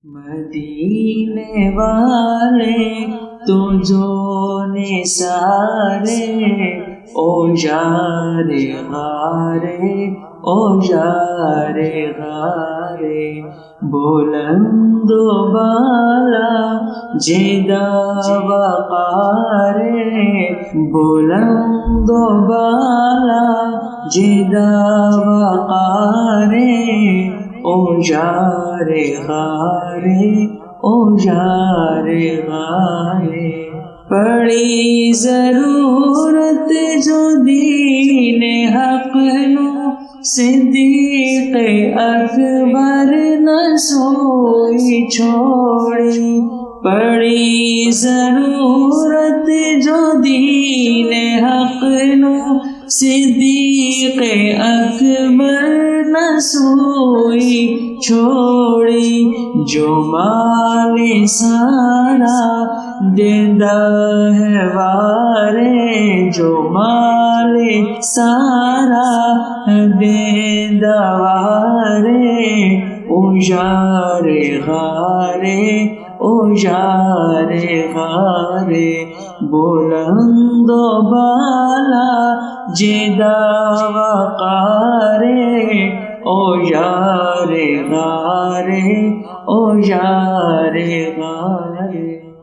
مدینے والے تو جو نثارے او یار غارے او یار غارے بلند و بالا جدا وقارے بلند و بالا جدا وقارے او یار غارے او یار غارے پڑی ضرورت جو دین حق نو صدیق اکبر نہ سوئی چھوڑی پڑی ضرورت جو دین حق نو صدیق اکبر نہ سوئی چھوڑی جو مال سارا دیندا ہے وارے جو مال سارا دیندا وارے او یار غارے او یار غارے بلند و بالا جدا وقارے او یار غارے او یار غارے